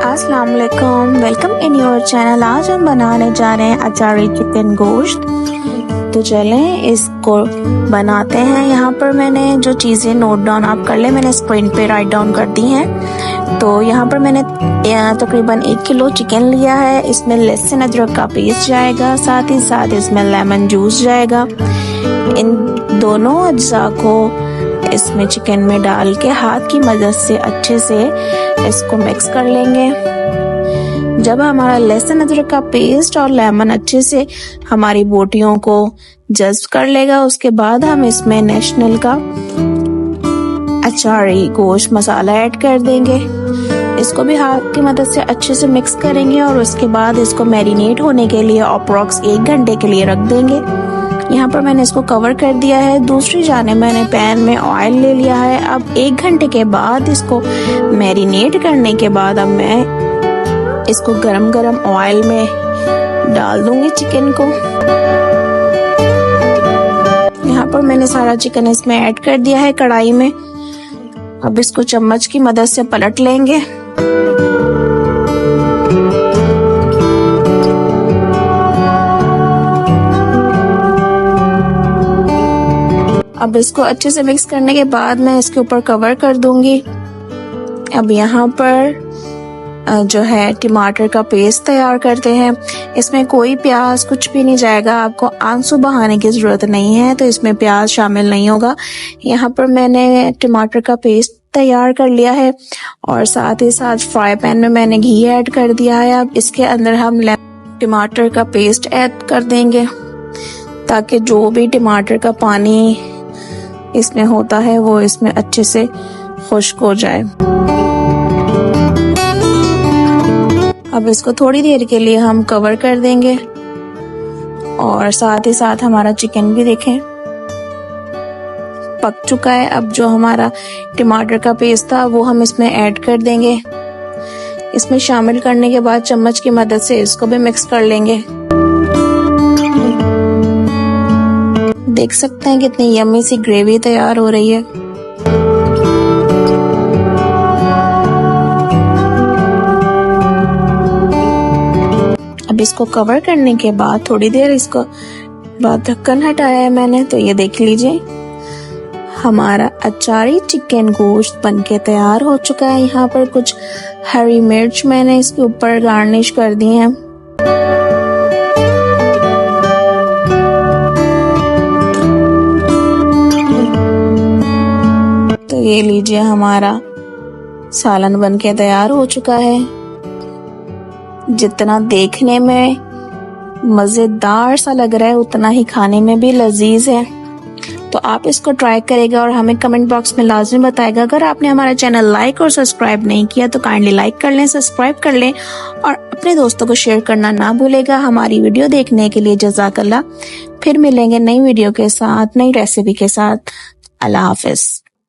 अस्सलाम वालेकुम, welcome in your channel. आज हम बनाने जा रहे हैं अचारी चिकन गोश्त। तो चलें इसको बनाते हैं। यहाँ पर मैंने जो चीज़ें नोट डाउन आप कर लें, मैंने स्क्रीन पे राइट डाउन कर दी हैं। तो यहाँ पर मैंने तकरीबन 1 किलो चिकन लिया है। इसमें लहसुन अदरक का पेस्ट जाएगा, साथ ही साथ इसमें लेमन जूस जाएगा। इन दोनों अज्जा को इसमें चिकन में डाल के हाथ की मदद से अच्छे से इसको मिक्स कर लेंगे। जब हमारा लहसुन अदरक का पेस्ट और लेमन अच्छे से हमारी बोटियों को जज्ब कर लेगा, उसके बाद हम इसमें नेशनल का अचारी गोश्त मसाला ऐड कर देंगे। इसको भी हाथ की मदद से अच्छे से मिक्स करेंगे और उसके बाद इसको मैरिनेट होने के लिए अप्रॉक्स 1 घंटे के लिए रख देंगे। यहाँ पर मैंने इसको कवर कर दिया है। दूसरी जाने मैंने पैन में ऑयल ले लिया है। अब 1 घंटे के बाद इसको मैरिनेट करने के बाद अब मैं इसको गरम गरम ऑयल में डाल दूंगी चिकन को। यहाँ पर मैंने सारा चिकन इसमें ऐड कर दिया है कढ़ाई में। अब इसको चम्मच की मदद से पलट लेंगे। अब इसको अच्छे से मिक्स करने के बाद मैं इसके ऊपर कवर कर दूंगी। अब यहाँ पर जो है टमाटर का पेस्ट तैयार करते हैं। इसमें कोई प्याज कुछ भी नहीं जाएगा, आपको आंसू बहाने की जरूरत नहीं है, तो इसमें प्याज शामिल नहीं होगा। यहाँ पर मैंने टमाटर का पेस्ट तैयार कर लिया है और साथ ही साथ फ्राई पैन में मैंने घी ऐड कर दिया है। अब इसके अंदर हम टमाटर का पेस्ट ऐड कर देंगे ताकि जो भी टमाटर का पानी इसमें होता है वो इसमें अच्छे से खुश्क हो जाए। अब इसको थोड़ी देर के लिए हम कवर कर देंगे और साथ ही साथ हमारा चिकन भी देखें पक चुका है। अब जो हमारा टमाटर का पेस्ट था वो हम इसमें ऐड कर देंगे। इसमें शामिल करने के बाद चम्मच की मदद से इसको भी मिक्स कर लेंगे। देख सकते हैं कितनी यम्मी सी ग्रेवी तैयार हो रही है। अब इसको कवर करने के बाद थोड़ी देर इसको बाद ढक्कन हटाया है मैंने, तो ये देख लीजिए हमारा अचारी चिकन गोश्त बनके तैयार हो चुका है। यहाँ पर कुछ हरी मिर्च मैंने इसके ऊपर गार्निश कर दी है। तो ये लीजिए हमारा सालन बनके तैयार हो चुका है। जितना देखने में मजेदार सा लग रहा है उतना ही खाने में भी लजीज है। तो आप इसको ट्राई करेगा और हमें कमेंट बॉक्स में लाजमी बताएगा। अगर आपने हमारा चैनल लाइक और सब्सक्राइब नहीं किया तो काइंडली लाइक कर लें, सब्सक्राइब कर लें और अपने दोस्तों को शेयर करना ना भूलेगा। हमारी वीडियो देखने के लिए जज़ाकल्लाह। फिर मिलेंगे नई वीडियो के साथ, नई रेसिपी के साथ। अल्लाह हाफिज।